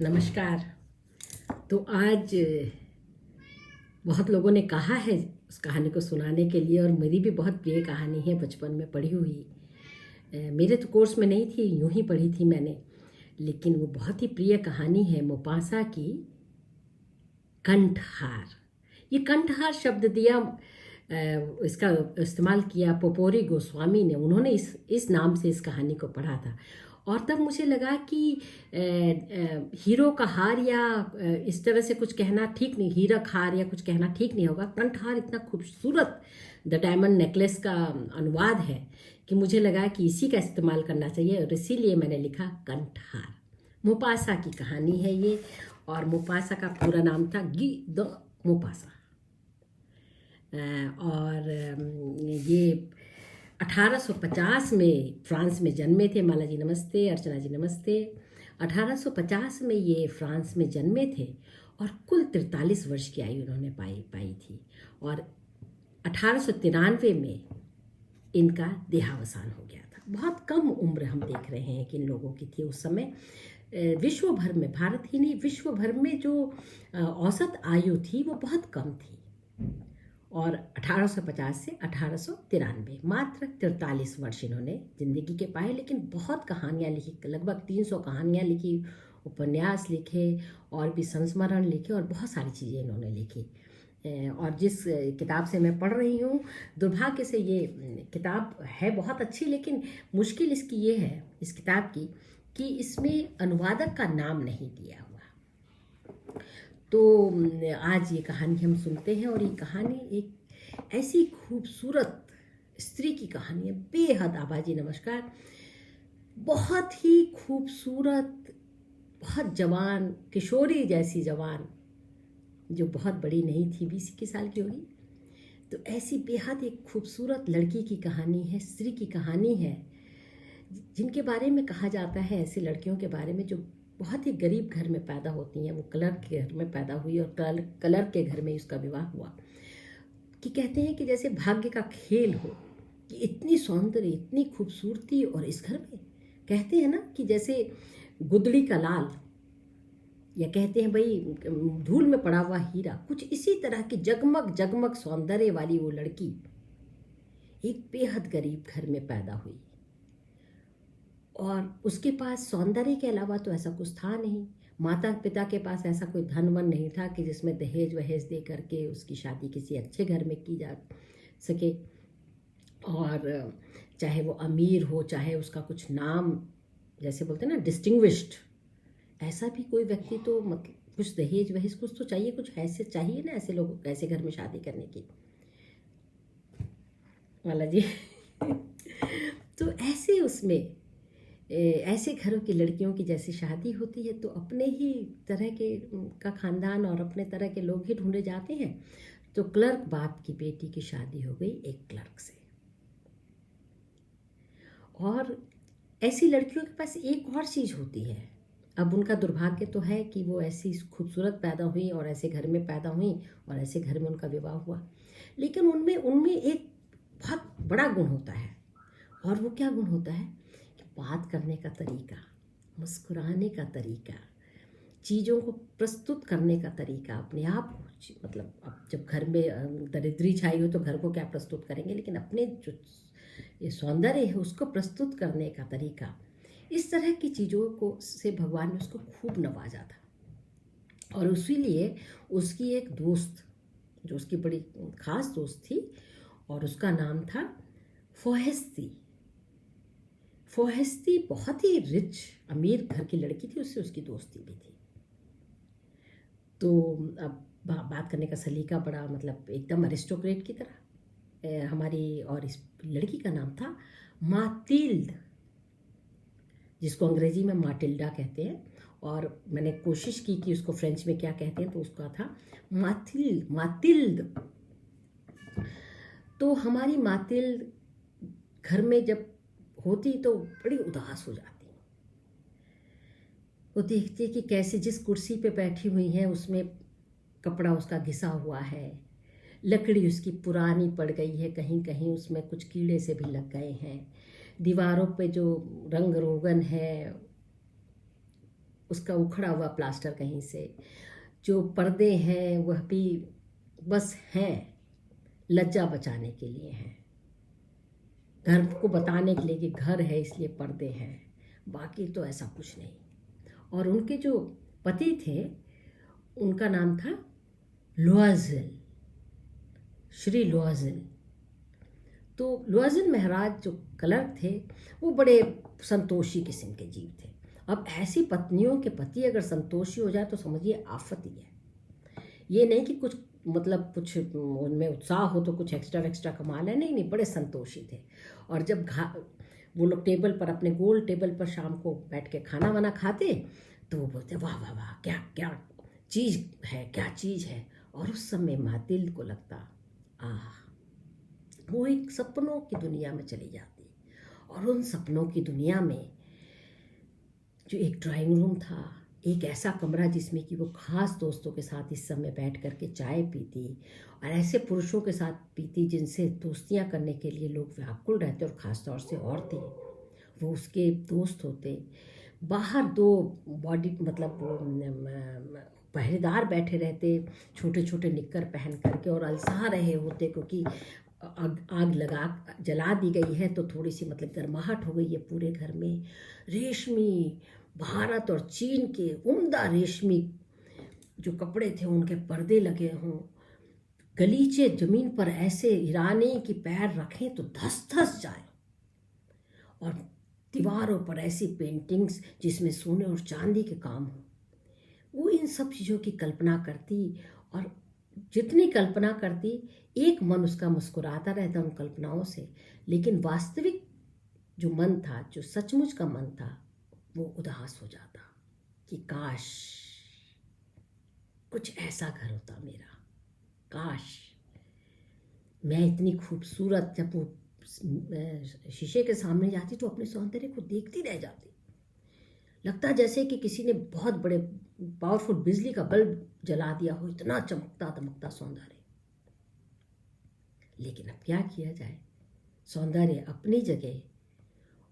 नमस्कार। तो आज बहुत लोगों ने कहा है उस कहानी को सुनाने के लिए, और मेरी भी बहुत प्रिय कहानी है, बचपन में पढ़ी हुई। मेरे तो कोर्स में नहीं थी, यूं ही पढ़ी थी मैंने, लेकिन वो बहुत ही प्रिय कहानी है मुफासा की कंठहार। ये कंठहार शब्द दिया, इसका इस्तेमाल किया पोपोरी गोस्वामी ने। उन्होंने इस नाम से इस कहानी को पढ़ा था, और तब मुझे लगा कि हीरो का हार या इस तरह से कुछ कहना ठीक नहीं, हीरक हार या कुछ कहना ठीक नहीं होगा। कंठहार इतना खूबसूरत द डायमंड नेकलेस का अनुवाद है कि मुझे लगा कि इसी का इस्तेमाल करना चाहिए, और इसीलिए मैंने लिखा कंठहार। मुफासा की कहानी है ये, और मुफासा का पूरा नाम था गी द मुफासा। और ये 1850 में फ्रांस में जन्मे थे। माला जी नमस्ते, अर्चना जी नमस्ते। 1850 में ये फ्रांस में जन्मे थे, और कुल 43 वर्ष की आयु उन्होंने पाई थी। और 1893 में इनका देहावसान हो गया था। बहुत कम उम्र हम देख रहे हैं कि इन लोगों की थी उस समय। विश्व भर में, भारत ही नहीं विश्व भर में जो औसत आयु थी वो बहुत कम थी। और 1850 से 1893 मात्र 43 वर्ष इन्होंने ज़िंदगी के पाए। लेकिन बहुत कहानियाँ लिखी, लगभग 300 कहानियाँ लिखी, उपन्यास लिखे, और भी संस्मरण लिखे, और बहुत सारी चीज़ें इन्होंने लिखी। और जिस किताब से मैं पढ़ रही हूँ, दुर्भाग्य से ये किताब है बहुत अच्छी, लेकिन मुश्किल इसकी ये है इस किताब की कि इसमें अनुवादक का नाम नहीं दिया हुआ। तो आज ये कहानी हम सुनते हैं, और ये कहानी एक ऐसी खूबसूरत स्त्री की कहानी है, बेहद। आबाजी नमस्कार। बहुत ही खूबसूरत, बहुत जवान, किशोरी जैसी जवान, जो बहुत बड़ी नहीं थी, 20-21 साल की होगी। तो ऐसी बेहद एक खूबसूरत लड़की की कहानी है, स्त्री की कहानी है, जिनके बारे में कहा जाता है, ऐसे लड़कियों के बारे में जो बहुत ही गरीब घर में पैदा होती हैं। वो कलर के घर में पैदा हुई, और कलर के घर में उसका विवाह हुआ। कि कहते हैं कि जैसे भाग्य का खेल हो, कि इतनी सौंदर्य, इतनी खूबसूरती, और इस घर में कहते हैं ना कि जैसे गुदड़ी का लाल, या कहते हैं भाई धूल में पड़ा हुआ हीरा, कुछ इसी तरह की जगमग जगमग सौंदर्य वाली वो लड़की एक बेहद गरीब घर में पैदा हुई। और उसके पास सौंदर्य के अलावा तो ऐसा कुछ था नहीं। माता पिता के पास ऐसा कोई धन वन नहीं था कि जिसमें दहेज वहेज दे करके उसकी शादी किसी अच्छे घर में की जा सके। और चाहे वो अमीर हो, चाहे उसका कुछ नाम, जैसे बोलते हैं ना डिस्टिंग्विश्ड, ऐसा भी कोई व्यक्ति, तो मतलब कुछ दहेज वहेज कुछ तो चाहिए, कुछ ऐसे चाहिए ना ऐसे लोग, ऐसे घर में शादी करने की। वाला जी तो ऐसे उसमें ऐसे घरों की लड़कियों की जैसे शादी होती है, तो अपने ही तरह के का खानदान और अपने तरह के लोग ही ढूंढे जाते हैं। तो क्लर्क बाप की बेटी की शादी हो गई एक क्लर्क से। और ऐसी लड़कियों के पास एक और चीज़ होती है। अब उनका दुर्भाग्य तो है कि वो ऐसी खूबसूरत पैदा हुई, और ऐसे घर में पैदा हुई, और ऐसे घर में उनका विवाह हुआ। लेकिन उनमें उनमें एक बहुत बड़ा गुण होता है। और वो क्या गुण होता है कि बात करने का तरीका, मुस्कुराने का तरीका, चीज़ों को प्रस्तुत करने का तरीका, अपने आप को, मतलब अब जब घर में दरिद्री छाई हो तो घर को क्या प्रस्तुत करेंगे, लेकिन अपने जो ये सौंदर्य है उसको प्रस्तुत करने का तरीका, इस तरह की चीज़ों को से भगवान ने उसको खूब नवाजा था। और इसीलिए उसकी एक दोस्त, जो उसकी बड़ी खास दोस्त थी, और उसका नाम था फोहेस्ती। फोहेस्ती बहुत ही रिच, अमीर घर की लड़की थी, उससे उसकी दोस्ती भी थी। तो अब बात करने का सलीका बड़ा, मतलब एकदम अरिस्टोक्रेट की तरह हमारी। और इस लड़की का नाम था मातिल्ड, जिसको अंग्रेजी में माटिल्डा कहते हैं। और मैंने कोशिश की कि उसको फ्रेंच में क्या कहते हैं, तो उसका था मातिल्ड। तो हमारी मातिल्ड घर में जब होती तो बड़ी उदास हो जाती। वो देखती कि कैसे जिस कुर्सी पे बैठी हुई है उसमें कपड़ा उसका घिसा हुआ है, लकड़ी उसकी पुरानी पड़ गई है, कहीं कहीं उसमें कुछ कीड़े से भी लग गए हैं, दीवारों पे जो रंग रोगन है उसका उखड़ा हुआ प्लास्टर कहीं से, जो पर्दे हैं वह भी बस हैं, लज्जा बचाने के लिए हैं, घर को बताने के लिए कि घर है इसलिए पर्दे हैं, बाकी तो ऐसा कुछ नहीं। और उनके जो पति थे उनका नाम था लोआज़िल, श्री लोआज़िल। तो लोआज़िल महाराज जो क्लर्क थे वो बड़े संतोषी किस्म के जीव थे। अब ऐसी पत्नियों के पति अगर संतोषी हो जाए तो समझिए आफत ही है। ये नहीं कि कुछ मतलब कुछ उनमें उत्साह हो तो कुछ एक्स्ट्रा कमा लें, नहीं नहीं, बड़े संतोषी थे। और जब वो लोग टेबल पर, अपने गोल टेबल पर शाम को बैठ के खाना वाना खाते तो वो बोलते वाह वाह वाह, क्या क्या चीज़ है, क्या चीज़ है। और उस समय मातिल्द को लगता वो एक सपनों की दुनिया में चली जाती। और उन सपनों की दुनिया में जो एक ड्राइंग रूम था, एक ऐसा कमरा जिसमें कि वो खास दोस्तों के साथ इस समय बैठ कर के चाय पीती, और ऐसे पुरुषों के साथ पीती जिनसे दोस्तियां करने के लिए लोग व्याकुल रहते, और ख़ास तौर से औरतें वो उसके दोस्त होते। बाहर दो बॉडी मतलब पहरेदार बैठे रहते, छोटे छोटे निक्कर पहन करके, और अलसा रहे होते क्योंकि आग लगा जला दी गई है तो थोड़ी सी मतलब गर्माहट हो गई है पूरे घर में। रेशमी, भारत और चीन के उम्दा रेशमी जो कपड़े थे उनके पर्दे लगे हों, गलीचे जमीन पर ऐसे हिराने की पैर रखें तो धस धस जाए, और दीवारों पर ऐसी पेंटिंग्स जिसमें सोने और चांदी के काम हो। वो इन सब चीज़ों की कल्पना करती, और जितनी कल्पना करती एक मन उसका मुस्कुराता रहता उन कल्पनाओं से, लेकिन वास्तविक जो मन था, जो सचमुच का मन था, वो उदास हो जाता कि काश कुछ ऐसा घर होता मेरा, काश मैं इतनी खूबसूरत, जब वो शीशे के सामने जाती तो अपने सौंदर्य को देखती रह जाती। लगता जैसे कि किसी ने बहुत बड़े पावरफुल बिजली का बल्ब जला दिया हो, इतना चमकता दमकता सौंदर्य। लेकिन अब क्या किया जाए, सौंदर्य अपनी जगह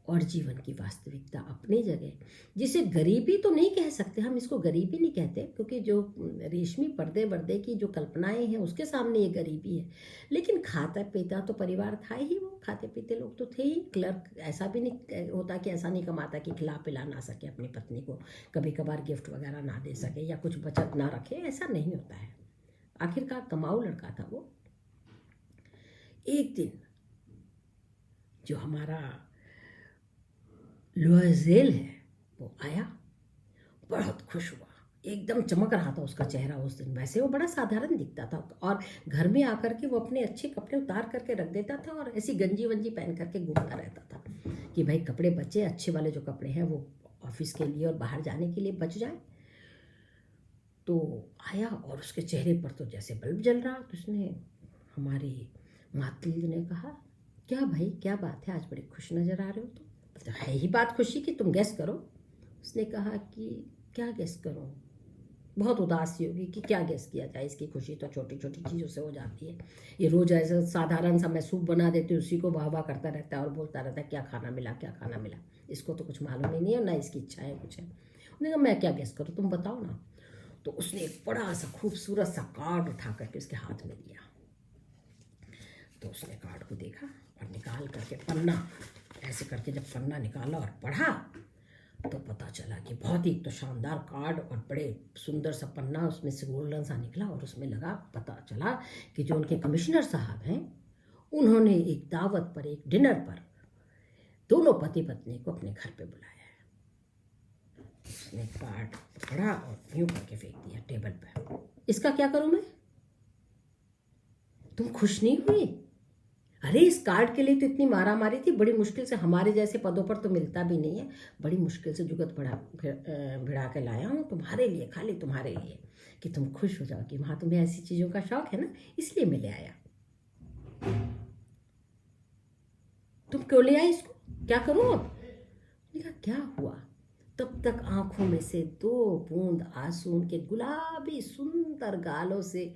और जीवन की वास्तविकता अपनी जगह, जिसे गरीबी तो नहीं कह सकते हम, इसको गरीबी नहीं कहते, क्योंकि जो रेशमी पर्दे वर्दे की जो कल्पनाएं हैं उसके सामने ये गरीबी है। लेकिन खाता पीता तो परिवार था ही, वो खाते पीते लोग तो थे ही। क्लर्क ऐसा भी नहीं होता कि ऐसा नहीं कमाता कि खिला पिला ना सके अपनी पत्नी को, कभी कभार गिफ्ट वगैरह ना दे सके या कुछ बचत ना रखे, ऐसा नहीं होता है। आखिरकार कमाऊ लड़का था वो। एक दिन जो हमारा लोआज़ेल है वो आया, बहुत खुश हुआ, एकदम चमक रहा था उसका चेहरा उस दिन। वैसे वो बड़ा साधारण दिखता था, और घर में आकर के वो अपने अच्छे कपड़े उतार करके रख देता था और ऐसी गंजी वंजी पहन करके घूमता रहता था कि भाई कपड़े बचे, अच्छे वाले जो कपड़े हैं वो ऑफिस के लिए और बाहर जाने के लिए बच जाए। तो आया और उसके चेहरे पर तो जैसे बल्ब जल रहा। तो उसने, हमारी मातृ ने कहा, क्या भाई क्या बात है, आज बड़े खुश नज़र आ रहे हो। तो है ही बात खुशी की, तुम गेस करो। उसने कहा कि क्या गेस करूं, बहुत उदासी होगी कि क्या गेस किया जाए, इसकी खुशी तो छोटी छोटी चीज़ों से हो जाती है। ये रोज़ ऐसा साधारण सा मैं सूप बना देती हूँ, उसी को वाह वाह करता रहता है और बोलता रहता है क्या खाना मिला क्या खाना मिला, इसको तो कुछ मालूम ही नहीं है, ना इसकी इच्छाएं कुछ है। उसने कहा मैं क्या गेस करूँ, तुम बताओ ना। तो उसने एक बड़ा सा खूबसूरत सा कार्ड उठा करके उसके हाथ में दिया। तो उसने कार्ड को देखा और निकाल करके पन्ना ऐसे करके जब पन्ना निकाला और पढ़ा तो पता चला कि बहुत ही तो शानदार कार्ड और बड़े सुंदर सा पन्ना, उसमें से गोल्डन सा निकला। और उसमें लगा, पता चला कि जो उनके कमिश्नर साहब हैं उन्होंने एक दावत पर, एक डिनर पर दोनों पति पत्नी को अपने घर पे बुलाया है। उसने कार्ड पकड़ा और यूं करके फेंक दिया टेबल पे। इसका क्या करूं मैं, तुम खुश नहीं हुई? अरे इस कार्ड के लिए तो इतनी मारा मारी थी, बड़ी मुश्किल से, हमारे जैसे पदों पर तो मिलता भी नहीं है, बड़ी मुश्किल से जुगत भिड़ा के लाया हूँ तुम्हारे लिए, खाली तुम्हारे लिए, कि तुम खुश हो जाओ कि वहाँ तुम्हें ऐसी चीज़ों का शौक है ना, इसलिए मैं ले आया। तुम क्यों ले आए इसको, क्या करूँ अब? मैंने कहा क्या हुआ? तब तक आंखों में से 2 बूंद आंसू उनके गुलाबी सुंदर गालों से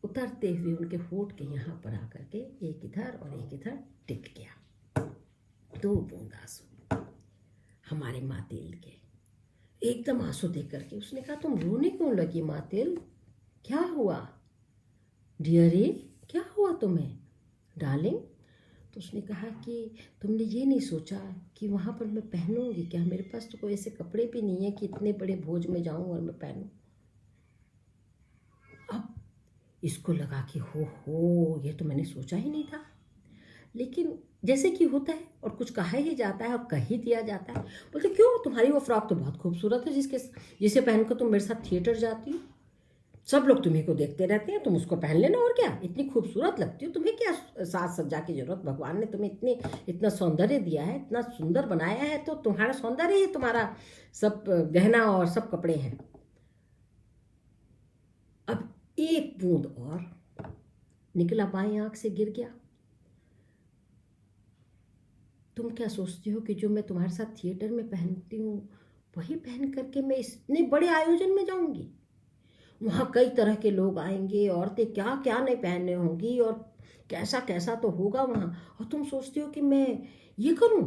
उतरते हुए उनके होठ के यहाँ पर आकर के एक इधर और एक इधर टिक गया। 2 बूंद आंसू हमारे मातेल के। एकदम आंसू देख करके उसने कहा, तुम रोने क्यों लगी मातिल, क्या हुआ डियरी, क्या हुआ तुम्हें डार्लिंग? तो उसने कहा कि तुमने ये नहीं सोचा कि वहाँ पर मैं पहनूंगी क्या, मेरे पास तो कोई ऐसे कपड़े भी नहीं है कि इतने बड़े भोज में जाऊँ और मैं पहनूं। अब इसको लगा कि हो ये तो मैंने सोचा ही नहीं था। लेकिन जैसे कि होता है और कुछ कहा ही जाता है और कह ही दिया जाता है। बोलते क्यों, तुम्हारी वो फ्रॉक तो बहुत खूबसूरत है जिसे पहनकर तुम मेरे साथ थिएटर जाती हो, सब लोग तुम्हें को देखते रहते हैं, तुम उसको पहन लेना और क्या, इतनी खूबसूरत लगती हो, तुम्हें क्या साज सज्जा की जरूरत, भगवान ने तुम्हें इतना सौंदर्य दिया है, इतना सुंदर बनाया है, तो तुम्हारा सौंदर्य ही तुम्हारा सब गहना और सब कपड़े हैं। अब एक बूंद और निकला बाएं आंख से गिर गया। तुम क्या सोचती हो कि जो मैं तुम्हारे साथ थिएटर में पहनती हूँ वही पहन करके मैं इतने बड़े आयोजन में जाऊंगी? वहाँ कई तरह के लोग आएंगे, औरतें क्या क्या नहीं पहनने होंगी और कैसा कैसा तो होगा वहाँ, और तुम सोचती हो कि मैं ये करूँ?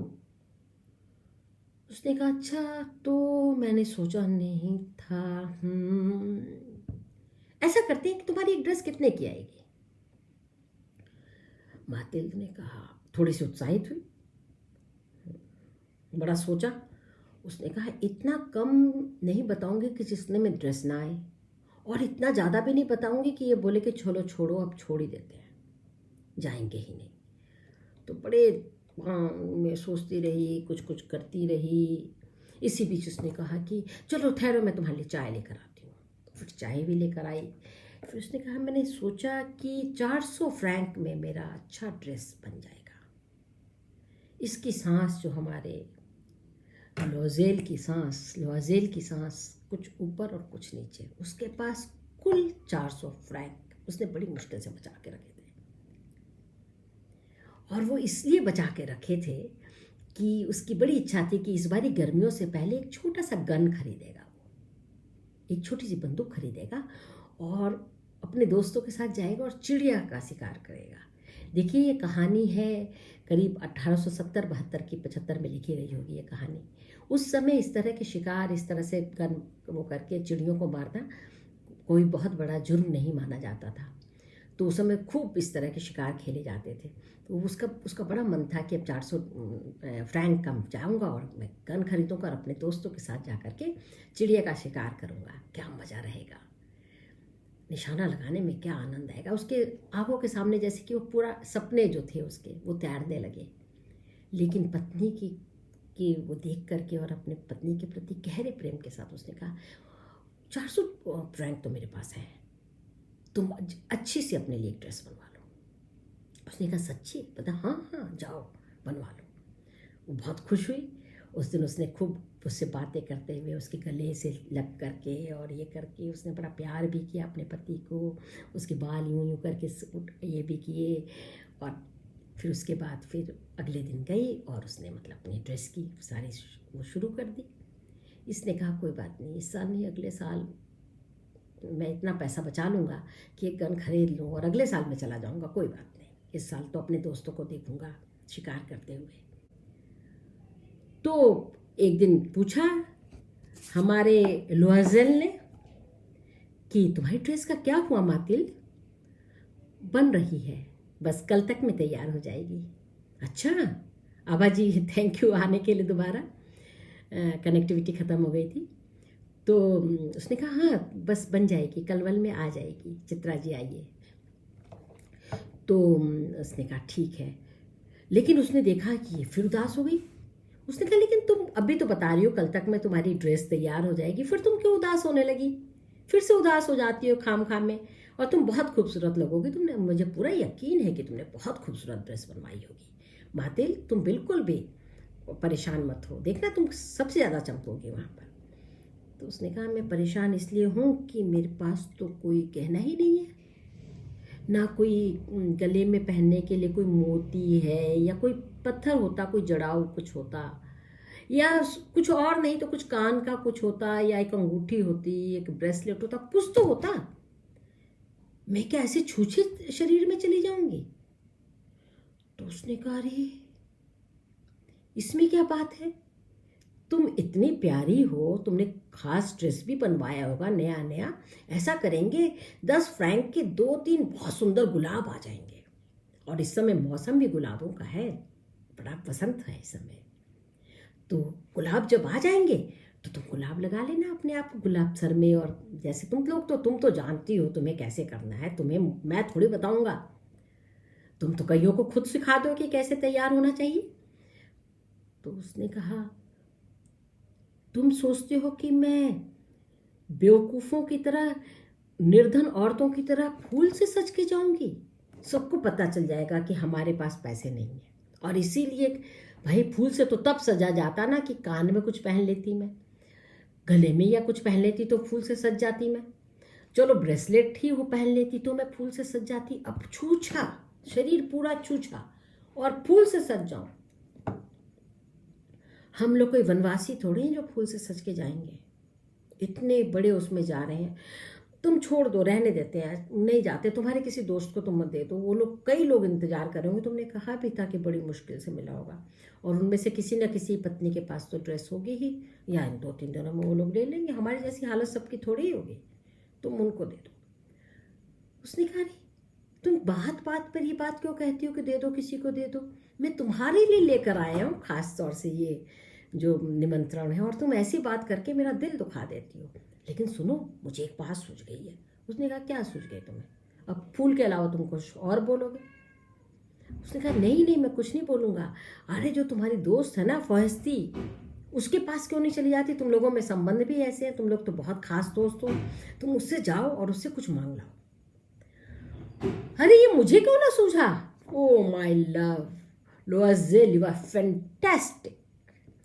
उसने कहा अच्छा, तो मैंने सोचा नहीं था। ऐसा करते हैं कि तुम्हारी एक ड्रेस कितने की आएगी? मातिल्द ने कहा, थोड़ी सी उत्साहित हुई, बड़ा सोचा। उसने कहा इतना कम नहीं बताऊंगी कि जिसने में ड्रेस ना आए, और इतना ज़्यादा भी नहीं बताऊंगी कि ये बोले कि छोड़ो छोड़ो अब छोड़ ही देते हैं, जाएंगे ही नहीं। तो बड़े मैं सोचती रही, कुछ कुछ करती रही। इसी बीच उसने कहा कि चलो ठहरो, मैं तुम्हारे लिए चाय लेकर आती हूँ। तो फिर चाय भी लेकर आई। फिर उसने कहा मैंने सोचा कि 400 फ्रैंक में मेरा अच्छा ड्रेस बन जाएगा। इसकी सांस जो हमारे लोजेल की सांस कुछ ऊपर और कुछ नीचे, उसके पास कुल 400 फ्रैंक उसने बड़ी मुश्किल से बचा के रखे थे। और वो इसलिए बचा के रखे थे कि उसकी बड़ी इच्छा थी कि इस बारी गर्मियों से पहले एक छोटा सा गन खरीदेगा, वो एक छोटी सी बंदूक खरीदेगा और अपने दोस्तों के साथ जाएगा और चिड़िया का शिकार करेगा। देखिए ये कहानी है करीब 1870-72 की 75 में लिखी गई होगी ये कहानी। उस समय इस तरह के शिकार, इस तरह से गन वो करके चिड़ियों को मारना कोई बहुत बड़ा जुर्म नहीं माना जाता था। तो उस समय खूब इस तरह के शिकार खेले जाते थे। तो उसका बड़ा मन था कि अब 400 फ्रैंक कम जाऊँगा और मैं गन खरीदूँगा और अपने दोस्तों के साथ जा कर के चिड़िया का शिकार करूँगा, क्या मज़ा रहेगा, निशाना लगाने में क्या आनंद आएगा। उसके आंखों के सामने जैसे कि वो पूरा सपने जो थे उसके वो तैरने लगे। लेकिन पत्नी की वो देख करके और अपने पत्नी के प्रति गहरे प्रेम के साथ उसने कहा 400 फ्रैंक तो मेरे पास है, तुम अच्छी सी अपने लिए एक ड्रेस बनवा लो। उसने कहा सच्ची? पता, हाँ हाँ जाओ बनवा लो। वो बहुत खुश हुई। उस दिन उसने खूब उससे बातें करते हुए उसके गले से लग करके और ये करके उसने बड़ा प्यार भी किया अपने पति को, उसके बाल यूं यूं करके ये भी किए। और फिर उसके बाद फिर अगले दिन गई और उसने मतलब अपनी ड्रेस की सारी वो शुरू कर दी। इसने कहा कोई बात नहीं, इस साल नहीं अगले साल मैं इतना पैसा बचा लूँगा कि एक गन खरीद लूँ और अगले साल मैं चला जाऊँगा, कोई बात नहीं, इस साल तो अपने दोस्तों को देखूँगा शिकार करते हुए। तो एक दिन पूछा हमारे लोजेल ने कि तुम्हारी ड्रेस का क्या हुआ मातिल्द? बन रही है, बस कल तक में तैयार हो जाएगी। अच्छा आबा जी, थैंक यू आने के लिए दोबारा, कनेक्टिविटी ख़त्म हो गई थी। तो उसने कहा हाँ बस बन जाएगी, कल वल में आ जाएगी, चित्रा जी आइए। तो उसने कहा ठीक है। लेकिन उसने देखा कि ये फिर उदास हो गई। उसने कहा लेकिन तुम अभी तो बता रही हो कल तक में तुम्हारी ड्रेस तैयार हो जाएगी, फिर तुम क्यों उदास होने लगी? फिर से उदास हो जाती हो खाम खाम में, और तुम बहुत खूबसूरत लगोगी, तुमने, मुझे पूरा यकीन है कि तुमने बहुत खूबसूरत ड्रेस बनवाई होगी। मातिल्द तुम बिल्कुल भी परेशान मत हो, देखना तुम सबसे ज़्यादा चमकोगी वहाँ पर। तो उसने कहा मैं परेशान इसलिए हूँ कि मेरे पास तो कोई गहना ही नहीं है, ना कोई गले में पहनने के लिए कोई मोती है, या कोई पत्थर होता, कोई जड़ाऊ कुछ होता, या कुछ और नहीं तो कुछ कान का कुछ होता, या एक अंगूठी होती, एक ब्रेसलेट होता, कुछ तो होता। मैं क्या ऐसे छूछे शरीर में चली जाऊंगी? तो उसने कहा अरे इसमें क्या बात है, तुम इतनी प्यारी हो, तुमने खास ड्रेस भी बनवाया होगा नया नया, ऐसा करेंगे 10 फ्रैंक के 2-3 बहुत सुंदर गुलाब आ जाएंगे, और इस समय मौसम भी गुलाबों का है, बड़ा वसंत है इस समय, तो गुलाब जब आ जाएंगे तो तुम गुलाब लगा लेना अपने आप गुलाब सर में। और जैसे तुम तो जानती हो तुम्हें कैसे करना है, तुम्हें मैं थोड़ी बताऊंगा, तुम तो कईयों को खुद सिखा दो कि कैसे तैयार होना चाहिए। तो उसने कहा, तुम सोचते हो कि मैं बेवकूफ़ों की तरह, निर्धन औरतों की तरह फूल से सज के जाऊंगी? सबको पता चल जाएगा कि हमारे पास पैसे नहीं है, और इसीलिए भाई फूल से तो तब सजा जाता ना कि कान में कुछ पहन लेती मैं, गले में या कुछ पहन लेती तो फूल से सज जाती मैं, चलो ब्रेसलेट ही वो पहन लेती तो मैं फूल से सज जाती। अब छूछा, शरीर पूरा छूछा और फूल से सज जाऊं। हम लोग कोई वनवासी थोड़ी हैं जो फूल से सज के जाएंगे, इतने बड़े उसमें जा रहे हैं। तुम छोड़ दो, रहने देते हैं, नहीं जाते, तुम्हारे किसी दोस्त को तुम मत दे दो, वो लोग, कई लोग इंतजार कर रहे होंगे, तुमने कहा भी था कि बड़ी मुश्किल से मिला होगा, और उनमें से किसी न किसी पत्नी के पास तो ड्रेस होगी ही, या इन 2-3 दिनों में वो लोग ले लेंगे, हमारी जैसी हालत सबकी थोड़ी ही होगी, तुम उनको दे दो। उसने कहा, नहीं तुम बात बात पर ये बात क्यों कहती हो कि दे दो, किसी को दे दो, मैं तुम्हारे लिए लेकर आया हूँ खास तौर से ये जो निमंत्रण है, और तुम ऐसी बात करके मेरा दिल दुखा देती हो। लेकिन सुनो, मुझे एक बात सूझ गई है। उसने कहा, क्या सूझ गई तुम्हें? अब फूल के अलावा तुम कुछ और बोलोगे? उसने कहा, नहीं नहीं, मैं कुछ नहीं बोलूँगा। अरे जो तुम्हारी दोस्त है ना फौहस्ती, उसके पास क्यों नहीं चली जाती? तुम लोगों में संबंध भी ऐसे हैं, तुम लोग तो बहुत खास दोस्त हो, तुम उससे जाओ और उससे कुछ मांग लाओ। अरे ये मुझे क्यों ना सूझा? Oh my love Loisel, you are fantastic,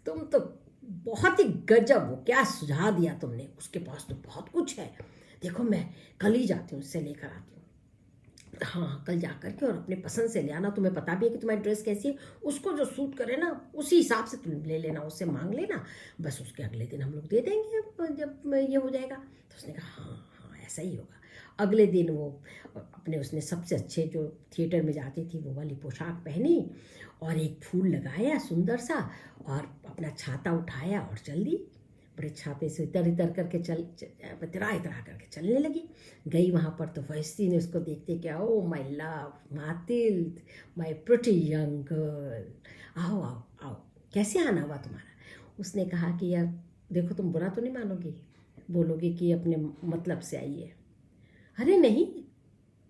तुम तो बहुत ही गजब हो, क्या सुझा दिया तुमने, उसके पास तो बहुत कुछ है। देखो मैं कल ही जाती हूँ, उससे लेकर आती हूँ। हाँ कल जा कर के और अपने पसंद से ले आना, तुम्हें पता भी है कि तुम्हारी ड्रेस कैसी है, उसको जो सूट करे ना उसी हिसाब से तुम ले लेना, उससे मांग लेना, बस उसके अगले दिन हम लोग दे देंगे जब ये हो जाएगा। तो उसने कहा, हाँ हाँ ऐसा ही होगा। अगले दिन वो अपने, उसने सबसे अच्छे जो थिएटर में जाती थी वो वाली पोशाक पहनी, और एक फूल लगाया सुंदर सा, और अपना छाता उठाया और चल दी। बड़े छाते से इतर इतर करके इतरा इतरा करके चलने लगी। गई वहाँ पर तो फरिश्ती ने उसको देखते क्या, oh my love Mathilde, my pretty young girl, आओ आओ आओ, कैसे आना हुआ तुम्हारा? उसने कहा कि यार देखो, तुम बुरा तो नहीं मानोगी, बोलोगे कि अपने मतलब से आई है। अरे नहीं,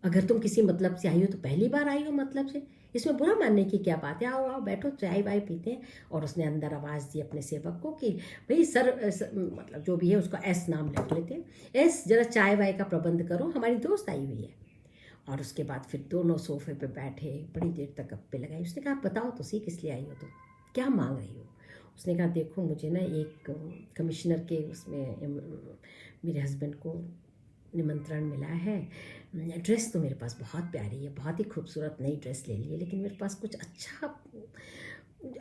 अगर तुम किसी मतलब से आई हो तो पहली बार आई हो मतलब से, इसमें बुरा मानने की क्या बात है, आओ आओ बैठो, चाय वाय पीते हैं। और उसने अंदर आवाज़ दी अपने सेवक को कि भाई मतलब जो भी है उसका एस नाम लिख लेते हैं, एस जरा चाय वाय का प्रबंध करो, हमारी दोस्त आई हुई है। और उसके बाद फिर दोनों सोफे पे बैठे, बड़ी देर तक गप्पे लगाई। उसने कहा, बताओ तो सही किस लिए आई हो तुम, क्या मांग रही हो? उसने कहा, देखो मुझे ना एक कमिश्नर के उसमें मेरे हस्बैंड को निमंत्रण मिला है, ड्रेस तो मेरे पास बहुत प्यारी है, बहुत ही खूबसूरत नई ड्रेस ले ली है, लेकिन मेरे पास कुछ अच्छा,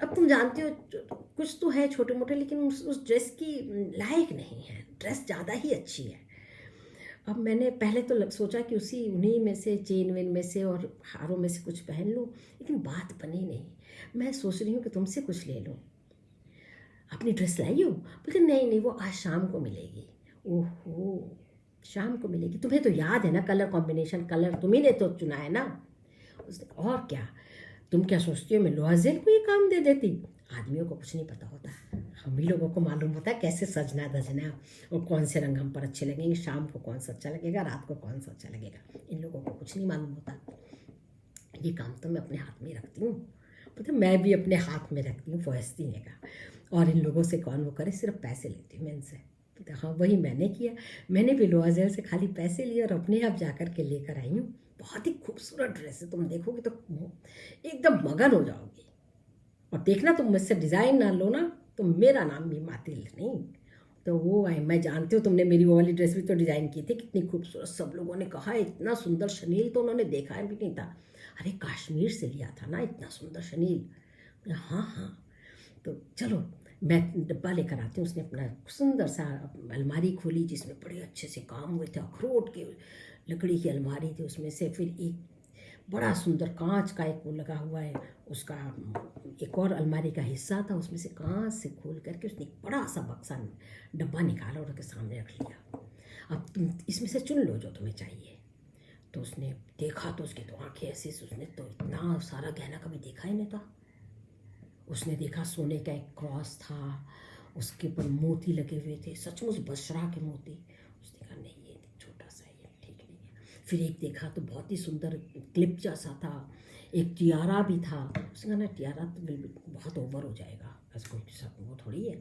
अब तुम जानते हो कुछ तो है छोटे मोटे, लेकिन उस ड्रेस की लायक नहीं है, ड्रेस ज़्यादा ही अच्छी है। अब मैंने पहले तो सोचा कि उन्हीं में से, चेन वेन में से और हारों में से कुछ पहन लूँ, लेकिन बात बनी नहीं। मैं सोच रही हूँ कि तुमसे कुछ ले लूँ। अपनी ड्रेस लाई हो? बोलते नहीं नहीं, वो आज शाम को मिलेगी। ओहो, शाम को मिलेगी? तुम्हें तो याद है ना कलर कॉम्बिनेशन, कलर तुम्ही ने तो चुना है ना। उसने, और क्या, तुम क्या सोचती हो मैं लोअज़ेल को ये काम दे देती? आदमियों को कुछ नहीं पता होता, हम ही लोगों को मालूम होता है कैसे सजना धजना, और कौन से रंग हम पर अच्छे लगेंगे, शाम को कौन सा अच्छा लगेगा, रात को कौन सा अच्छा लगेगा, इन लोगों को कुछ नहीं मालूम होता। ये काम तो मैं अपने हाथ में रखती हूँ, मतलब मैं भी अपने हाथ में रखती हूँ, फौहस्ती ने कहा, और इन लोगों से कौन वो करे, सिर्फ पैसे लेती हूँ मैं इनसे। तो हाँ वही मैंने किया, मैंने भी लोअज़ेल से खाली पैसे लिए और अपने आप जा कर के लेकर आई हूँ। बहुत ही खूबसूरत ड्रेस है, तुम देखोगे तो एकदम मगन हो जाओगी। और देखना तुम मुझसे डिज़ाइन ना लो ना तो मेरा नाम भी मातिल नहीं। तो वो आई, मैं जानती हूँ तुमने मेरी वो वाली ड्रेस भी तो डिज़ाइन की थी, कितनी खूबसूरत, सब लोगों ने कहा इतना सुंदर शनील तो उन्होंने देखा भी नहीं था। अरे कश्मीर से लिया था ना इतना सुंदर शनील। हाँ हाँ, तो चलो मैं डब्बा लेकर आती हूँ। उसने अपना सुंदर सा अलमारी खोली जिसमें बड़े अच्छे से काम हुए थे, अखरोट के लकड़ी की अलमारी थी, उसमें से फिर एक बड़ा सुंदर कांच का एक वो लगा हुआ है, उसका एक और अलमारी का हिस्सा था, उसमें से कांच से खोल करके उसने एक बड़ा सा बक्सा डब्बा निकाला और उसके सामने रख लिया। अब तुम इसमें से चुन लो जो तुम्हें चाहिए। तो उसने देखा तो उसकी तो आंखें ऐसी, उसने तो इतना सारा गहना कभी देखा ही नहीं था। उसने देखा सोने का एक क्रॉस था, उसके ऊपर मोती लगे हुए थे, सचमुच बशरा के मोती। उसने कहा नहीं, ये छोटा सा है, ये ठीक नहीं है। फिर एक देखा तो बहुत ही सुंदर क्लिप जैसा था, एक टियारा भी था। उसने कहा ना, टियारा तो बिल्कुल बहुत ओवर हो जाएगा, बस कोई वो थोड़ी है।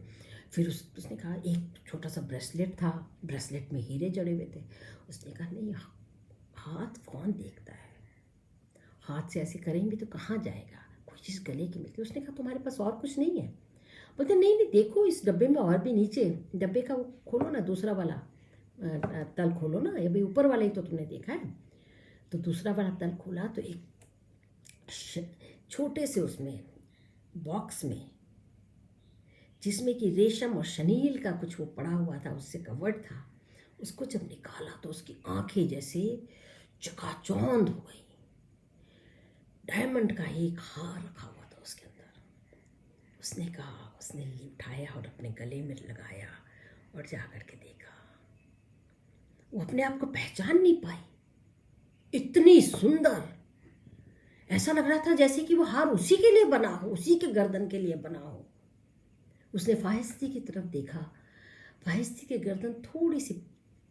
फिर उसने कहा एक छोटा सा ब्रेसलेट था, ब्रेसलेट में हीरे जड़े हुए थे। उसने कहा नहीं, हाथ कौन देखता है, हाथ से ऐसे करेंगे तो कहाँ जाएगा, कोई चीज़ गले की मिलती है। उसने कहा तुम्हारे पास और कुछ नहीं है? बोलते नहीं नहीं, देखो इस डब्बे में और भी, नीचे डब्बे का वो खोलो ना, दूसरा वाला तल खोलो ना, ये भाई ऊपर वाला ही तो तुमने देखा है। तो दूसरा वाला तल खोला तो एक छोटे से उसमें बॉक्स में, जिसमें कि रेशम और शनील का कुछ वो पड़ा हुआ था, उससे कवर्ड था, उसको जब निकाला तो उसकी आंखें जैसे चकाचौंध हो गई। डायमंड का एक हार रखा हुआ था उसके अंदर। उसने कहा, उसने उठाया और अपने गले में लगाया और जा कर के देखा, वो अपने आप को पहचान नहीं पाई, इतनी सुंदर। ऐसा लग रहा था जैसे कि वो हार उसी के लिए बना हो, उसी के गर्दन के लिए बना हो। उसने फाहिस्ती की तरफ देखा, फाहिस्ती की गर्दन थोड़ी सी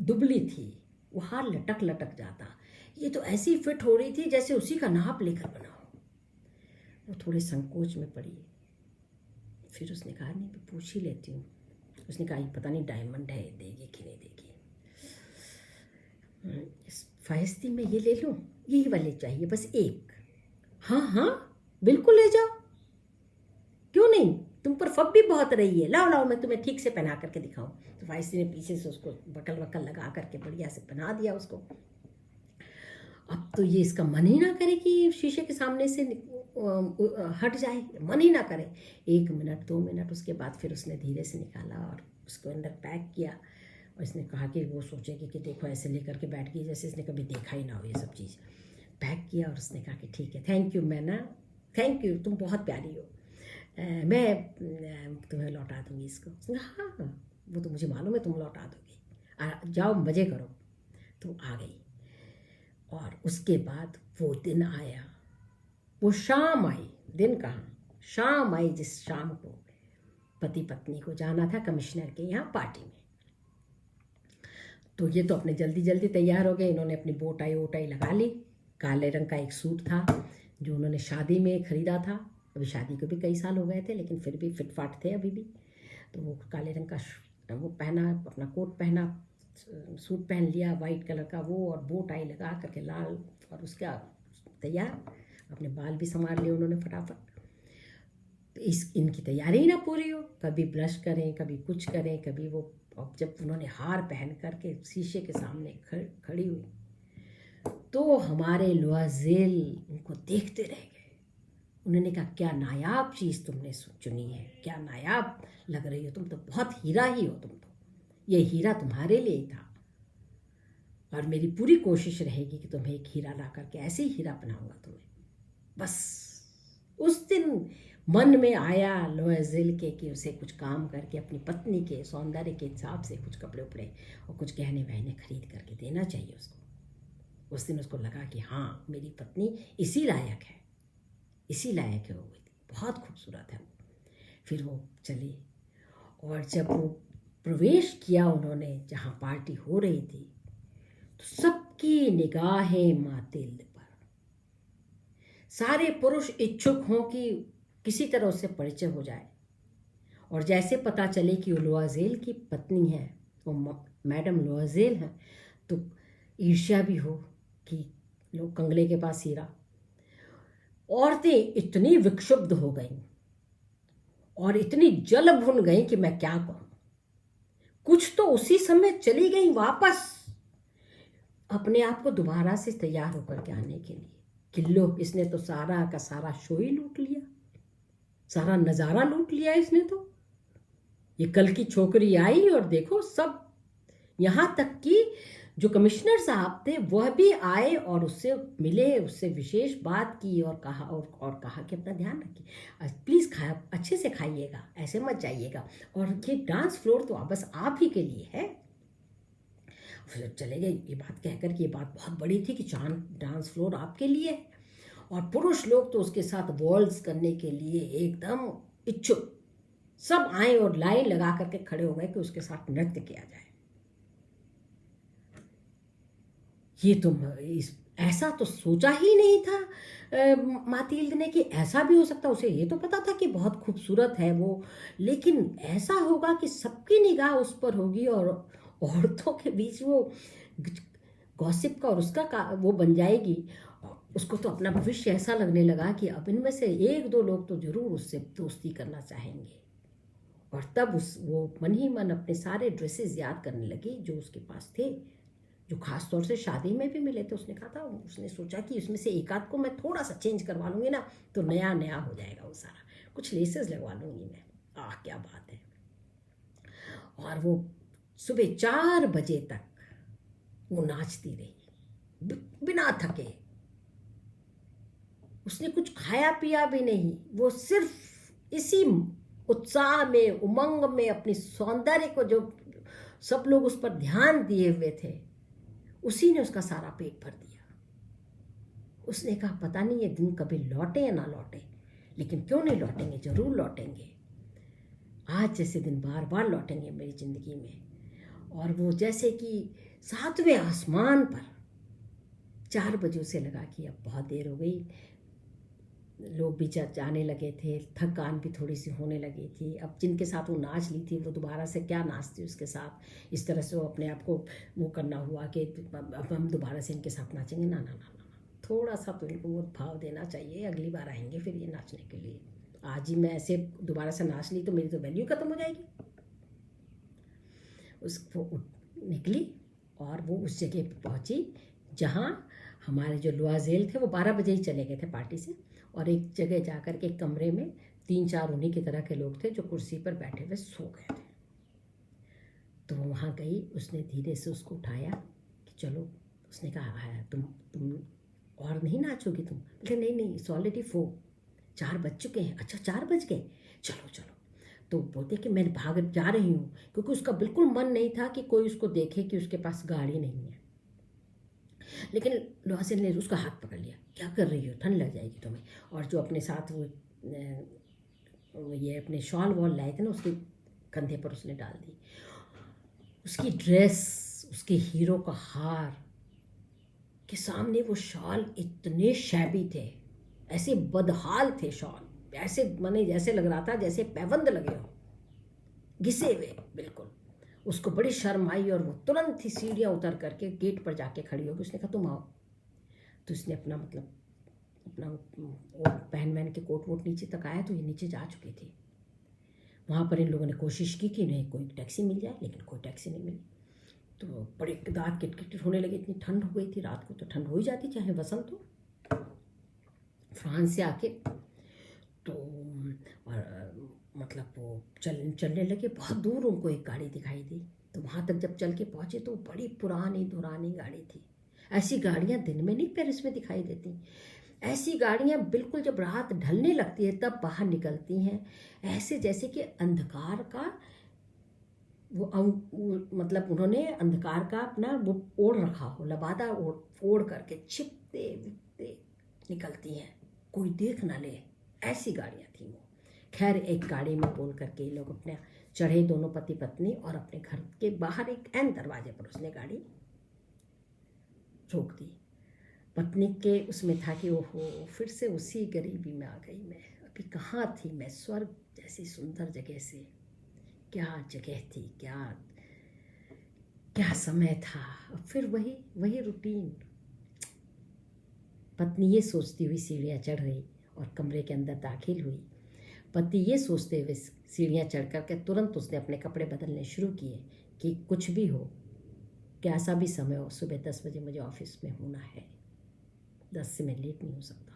दुबली थी, वो हार लटक लटक जाता, ये तो ऐसी फिट हो रही थी जैसे उसी का नाप लेकर बना हो। वो थोड़े संकोच में पड़ी। फिर उसने कहा नहीं, मैं पूछ ही लेती हूँ। उसने कहा पता नहीं डायमंड है, देगी कि नहीं देगी। इस फाहिस्ती में ये ले लूँ, यही वाले चाहिए बस एक। हाँ हाँ बिल्कुल ले जाओ, क्यों नहीं, तुम पर फब भी बहुत रही है, लाओ लाओ मैं तुम्हें ठीक से पहना करके दिखाऊं। तो फाइसी ने पीछे से उसको बकल वकल लगा करके बढ़िया से पहना दिया उसको। अब तो ये इसका मन ही ना करे कि शीशे के सामने से हट जाए, मन ही ना करे। 1 मिनट 2 मिनट, उसके बाद फिर उसने धीरे से निकाला और उसको अंदर पैक किया। और इसने कहा कि वो सोचेगी कि देखो ऐसे लेकर के बैठ गई जैसे इसने कभी देखा ही ना हो ये सब चीज़। पैक किया और उसने कहा कि ठीक है, थैंक यू मैना, थैंक यू, तुम बहुत प्यारी हो, मैं तुम्हें लौटा दूँगी इसको। उसने कहा हाँ हाँ, वो तो मुझे मालूम है तुम लौटा दोगी, जाओ मज़े करो। तो आ गई। और उसके बाद वो दिन आया, वो शाम आई, दिन कहाँ, शाम आई, जिस शाम को पति पत्नी को जाना था कमिश्नर के यहाँ पार्टी में। तो ये तो अपने जल्दी जल्दी तैयार हो गए, इन्होंने अपनी बोटाई वोटाई लगा ली। काले रंग का एक सूट था जो उन्होंने शादी में ख़रीदा था, अभी शादी को भी कई साल हो गए थे लेकिन फिर भी फिटफाट थे अभी भी। तो वो काले रंग का वो पहना, अपना कोट पहना, सूट पहन लिया वाइट कलर का वो, और बो टाई लगा करके लाल, और उसका तैयार, अपने बाल भी संवार लिए उन्होंने फटाफट। तो इनकी तैयारी ही ना पूरी हो, कभी ब्रश करें, कभी कुछ करें, कभी वो। अब जब उन्होंने हार पहन करके शीशे के सामने खड़ी हुई तो हमारे लुआज़ेल उनको देखते रह गए। उन्होंने कहा क्या नायाब चीज़ तुमने चुनी है, क्या नायाब लग रही हो तुम, तो बहुत हीरा ही हो तुम, तो ये हीरा तुम्हारे लिए ही था, और मेरी पूरी कोशिश रहेगी कि तुम्हें एक हीरा ला करके ऐसे ही हीरा बनाऊंगा तुम्हें। बस उस दिन मन में आया लुआज़ेल के कि उसे कुछ काम करके अपनी पत्नी के सौंदर्य के हिसाब से कुछ कपड़े उपड़े और कुछ गहने वहने खरीद करके देना चाहिए उसको। उस दिन उसको लगा कि हाँ मेरी पत्नी इसी लायक है, इसी लायक है, वो बहुत खूबसूरत है। फिर वो चली, और जब वो प्रवेश किया उन्होंने जहाँ पार्टी हो रही थी, तो सबकी निगाहें मातिल पर। सारे पुरुष इच्छुक हों कि किसी तरह उससे परिचय हो जाए, और जैसे पता चले कि वो लुआज़ेल की पत्नी है, वो मैडम लुआज़ेल है, तो ईर्ष्या भी हो कि लोग कंगले के पास हीरा। औरतें इतनी विक्षुब्ध हो गईं और इतनी जल भुन गईं कि मैं क्या कहूँ। कुछ तो उसी समय चली गई वापस अपने आप को दोबारा से तैयार होकर के आने के लिए कि लो, इसने तो सारा का सारा शो ही लूट लिया, सारा नज़ारा लूट लिया इसने तो। ये कल की छोकरी आई और देखो सब, यहाँ तक कि जो कमिश्नर साहब थे वह भी आए और उससे मिले, उससे विशेष बात की और कहा कहा कि अपना ध्यान रखिए, प्लीज़ खाया अच्छे से खाइएगा, ऐसे मत जाइएगा, और ये डांस फ्लोर तो बस आप ही के लिए है। फिर चले गए। ये बात कहकर कि ये बात बहुत बड़ी थी कि चांद डांस फ्लोर आपके लिए है, और पुरुष लोग तो उसके साथ वॉल्स करने के लिए एकदम इच्छुक, सब आए और लाइन लगा करके खड़े हो गए कि उसके साथ नृत्य किया जाए। ये तो ऐसा तो सोचा ही नहीं था मातील्द ने कि ऐसा भी हो सकता। उसे ये तो पता था कि बहुत खूबसूरत है वो, लेकिन ऐसा होगा कि सबकी निगाह उस पर होगी और औरतों के बीच वो गॉसिप का और उसका वो बन जाएगी। उसको तो अपना भविष्य ऐसा लगने लगा कि अब इनमें से एक दो लोग तो जरूर उससे दोस्ती करना चाहेंगे। और तब वो मन ही मन अपने सारे ड्रेसेस याद करने लगी जो उसके पास थे, जो खास तौर से शादी में भी मिले थे। उसने कहा था, उसने सोचा कि उसमें से एक आध को मैं थोड़ा सा चेंज करवा लूँगी ना तो नया नया हो जाएगा वो सारा, कुछ लेसेस लगवा लूँगी मैं। क्या बात है। और वो सुबह 4 बजे तक वो नाचती रही बिना थके। उसने कुछ खाया पिया भी नहीं, वो सिर्फ इसी उत्साह में, उमंग में, अपनी सौंदर्य को जो सब लोग उस पर ध्यान दिए हुए थे, उसी ने उसका सारा पेट भर दिया। उसने कहा पता नहीं ये दिन कभी लौटे या ना लौटे, लेकिन क्यों नहीं लौटेंगे, जरूर लौटेंगे। आज जैसे दिन बार बार लौटेंगे मेरी ज़िंदगी में। और वो जैसे कि 7वें आसमान पर 4 बजे उसे लगा कि अब बहुत देर हो गई, लोग भी जाने लगे थे, थकान भी थोड़ी सी होने लगी थी। अब जिनके साथ वो नाच ली थी वो दोबारा से क्या नाचती उसके साथ, इस तरह से वो अपने आप को वो करना हुआ कि अब हम दोबारा से इनके साथ नाचेंगे, ना ना ना ना, थोड़ा सा तो इनको वो भाव देना चाहिए, अगली बार आएंगे फिर ये नाचने के लिए। आज ही मैं ऐसे दोबारा से नाच ली तो मेरी तो वैल्यू खत्म हो जाएगी। वो निकली और वो उस जगह पर पहुँची जहाँ हमारे जो लुआजेल थे वो 12 बजे ही चले गए थे पार्टी से, और एक जगह जाकर के कमरे में 3-4 उन्हीं की तरह के लोग थे जो कुर्सी पर बैठे हुए सो गए थे। तो वो वहाँ गई, उसने धीरे से उसको उठाया कि चलो। उसने कहा है तुम और नहीं नाचोगी तुम? बोले नहीं नहीं, इट्स ऑलरेडी 4 बज चुके हैं। अच्छा 4 बज गए, चलो चलो। तो बोलते कि मैं भाग जा रही हूँ, क्योंकि उसका बिल्कुल मन नहीं था कि कोई उसको देखे कि उसके पास गाड़ी नहीं है। लेकिन लुआसेल ने उसका हाथ पकड़ लिया, क्या कर रही हो, ठंड लग जाएगी तुम्हें। और जो अपने साथ वो ये अपने शॉल वॉल लाए थे ना, उसके कंधे पर उसने डाल दी। उसकी ड्रेस, उसके हीरो का हार के सामने वो शॉल इतने शैबी थे, ऐसे बदहाल थे शॉल, ऐसे माने जैसे लग रहा था जैसे पैबंद लगे हो, घिसे हुए बिल्कुल। उसको बड़ी शर्म आई और वो तुरंत ही सीढ़ियाँ उतर करके गेट पर जाके खड़ी होगी। उसने कहा तुम आओ। तो उसने अपना पहन वहन के कोट वोट नीचे तक आया तो ये नीचे जा चुकी थी। वहाँ पर इन लोगों ने कोशिश की कि इन्हें कोई टैक्सी मिल जाए, लेकिन कोई टैक्सी नहीं मिली। तो बड़े दांत किटकिट होने लगे, इतनी ठंड हो गई थी। रात को तो ठंड हो ही जाती चाहे वसंत हो। फ्रांस से आके तो मतलब वो चलने लगे। बहुत दूर उनको एक गाड़ी दिखाई दी, तो वहाँ तक जब चल के पहुँचे तो बड़ी पुरानी दुरानी गाड़ी थी। ऐसी गाड़ियाँ दिन में नहीं पेरिस में दिखाई देती। ऐसी गाड़ियाँ बिल्कुल जब रात ढलने लगती है तब बाहर निकलती हैं, ऐसे जैसे कि अंधकार का मतलब उन्होंने अंधकार का अपना वो ओढ़ रखा हो, लबादा ओढ़ करके छिपते विपते निकलती हैं, कोई देख ना ले, ऐसी गाड़ियाँ थी वो। खैर एक गाड़ी में बोल करके ये लोग अपने चढ़े, दोनों पति पत्नी, और अपने घर के बाहर एक ऐन दरवाजे पर उसने गाड़ी रोक दी। पत्नी के उसमें था कि ओहो फिर से उसी गरीबी में आ गई मैं, अभी कहाँ थी मैं, स्वर्ग जैसी सुंदर जगह से, क्या जगह थी, क्या समय था, अब फिर वही रूटीन। पत्नी ये सोचती हुई सीढ़ियाँ चढ़ गई और कमरे के अंदर दाखिल हुई। पति ये सोचते हुए सीढ़ियाँ चढ़ करके तुरंत उसने अपने कपड़े बदलने शुरू किए कि कुछ भी हो, कैसा भी समय हो, सुबह 10 बजे मुझे ऑफिस में होना है, 10 से मैं लेट नहीं हो सकता।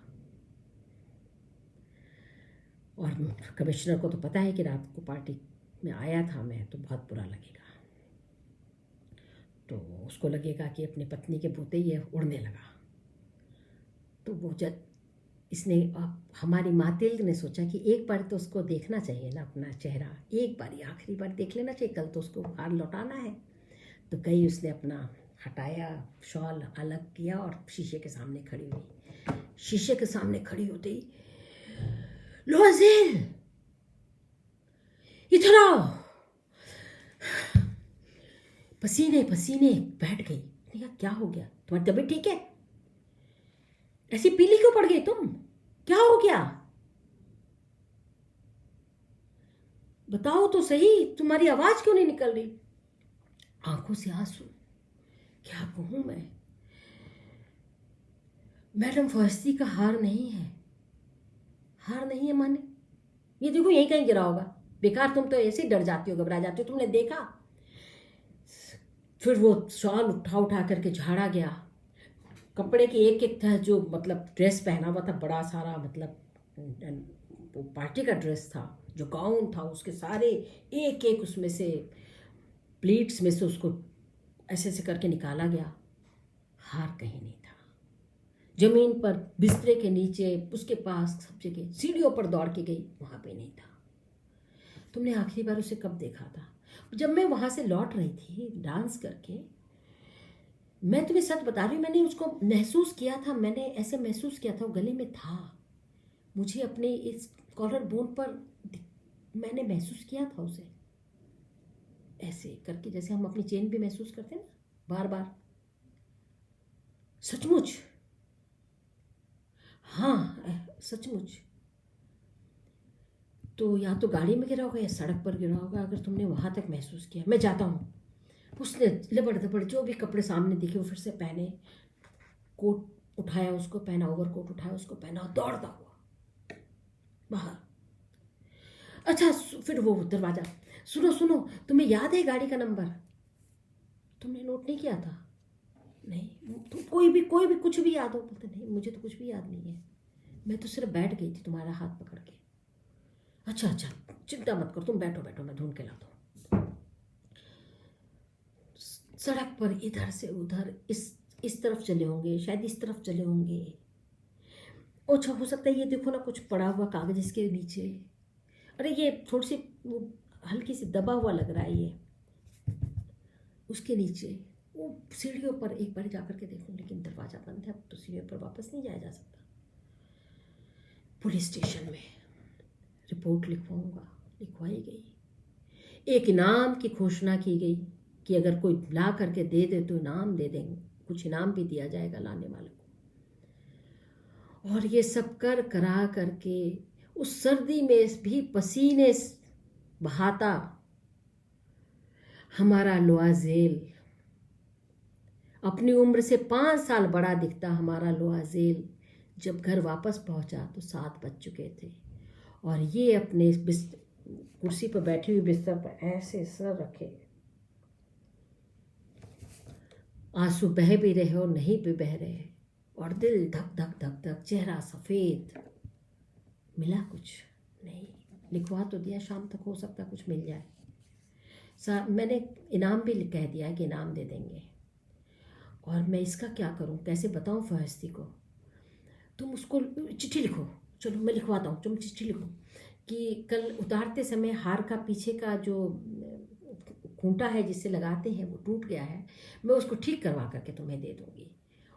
और कमिश्नर को तो पता है कि रात को पार्टी में आया था मैं, तो बहुत बुरा लगेगा। तो उसको लगेगा कि अपनी पत्नी के पोते ये उड़ने लगा। तो वो जब इसने हमारी मातेल ने सोचा कि एक बार तो उसको देखना चाहिए ना अपना चेहरा, एक बार आखिरी बार देख लेना चाहिए, कल तो उसको हार लौटाना है। तो गई, उसने अपना हटाया, शॉल अलग किया और शीशे के सामने खड़ी हुई। शीशे के सामने खड़ी होते ही, लोज़ेल इधर आओ, पसीने पसीने बैठ गई। क्या हो गया, तुम्हारी तबीयत ठीक है? ऐसी पीली क्यों पड़ गई तुम, क्या हो गया? बताओ तो सही, तुम्हारी आवाज क्यों नहीं निकल रही? आंखों से आंसू। क्या कहूं मैं, मैडम फॉस्टी का हार नहीं है। हार नहीं है माने, ये देखो यहीं कहीं गिरा होगा, बेकार तुम तो ऐसे ही डर जाती हो, घबरा जाती हो, तुमने देखा? फिर वो शॉल उठा उठा करके झाड़ा गया, कपड़े की एक एक था जो मतलब ड्रेस पहना हुआ था बड़ा सारा, मतलब वो पार्टी का ड्रेस था, जो गाउन था उसके सारे एक एक उसमें से प्लीट्स में से उसको ऐसे ऐसे करके निकाला गया। हार कहीं नहीं था। जमीन पर, बिस्तरे के नीचे, उसके पास, सब जगह, सीढ़ियों पर दौड़ के गई, वहां पे नहीं था। तुमने आखिरी बार उसे कब देखा था? जब मैं वहां से लौट रही थी डांस करके। मैं तुम्हें सच बता रही हूँ, मैंने उसको महसूस किया था, मैंने ऐसे महसूस किया था, वो गले में था, मुझे अपने इस कॉलर बोन पर मैंने महसूस किया था उसे, ऐसे करके जैसे हम अपनी चेन भी महसूस करते हैं ना बार बार। सचमुच, हाँ सचमुच। तो या तो गाड़ी में गिरा होगा या सड़क पर गिरा होगा, अगर तुमने वहां तक महसूस किया। मैं जाता हूँ। उसने लबड़ दबड़ जो भी कपड़े सामने दिखे वो फिर से पहने, कोट उठाया उसको पहना, ओवर कोट उठाया उसको पहना, दौड़ता हुआ बाहर। अच्छा फिर वो दरवाजा, सुनो सुनो, तुम्हें याद है गाड़ी का नंबर? तुमने नोट नहीं किया था? नहीं, तुम कोई भी कुछ भी याद हो? बोलते नहीं, मुझे तो कुछ भी याद नहीं है, मैं तो सिर्फ बैठ गई थी तुम्हारा हाथ पकड़ के। अच्छा अच्छा, चिंता मत करो, तुम बैठो बैठो, मैं ढूंढ के लाता हूँ। सड़क पर इधर से उधर, इस तरफ चले होंगे, शायद इस तरफ चले होंगे। अच्छा हो सकता है ये देखो ना, कुछ पड़ा हुआ कागज इसके नीचे। अरे ये थोड़ी सी वो हल्की सी दबा हुआ लग रहा है ये, उसके नीचे। वो सीढ़ियों पर एक बार जाकर के देखूं, लेकिन दरवाजा बंद है, अब तो सीढ़ियों पर वापस नहीं जाया जा सकता। पुलिस स्टेशन में रिपोर्ट लिखवाऊंगा, लिखवाई गई। एक इनाम की घोषणा की गई कि अगर कोई ला करके दे दे तो इनाम दे देंगे, कुछ इनाम भी दिया जाएगा लाने वाले को। और ये सब कर करा करके उस सर्दी में भी पसीने बहाता हमारा लोआजेल, अपनी उम्र से 5 साल बड़ा दिखता हमारा लोआजेल, जब घर वापस पहुंचा तो 7 बज चुके थे। और ये अपने कुर्सी पर बैठी हुई बिस्तर पर ऐसे सर रखे, आंसू बह भी रहे और नहीं भी बह रहे, और दिल धक धक धक धक, चेहरा सफ़ेद। मिला कुछ नहीं, लिखवा तो दिया, शाम तक हो सकता कुछ मिल जाए। मैंने इनाम भी कह दिया है कि इनाम दे देंगे। और मैं इसका क्या करूं, कैसे बताऊं फहस्ती को? तुम उसको चिट्ठी लिखो, चलो मैं लिखवाता हूँ, तुम चिट्ठी लिखो कि कल उतारते समय हार का पीछे का जो खूंटा है जिससे लगाते हैं वो टूट गया है, मैं उसको ठीक करवा करके तुम्हें दे दूँगी,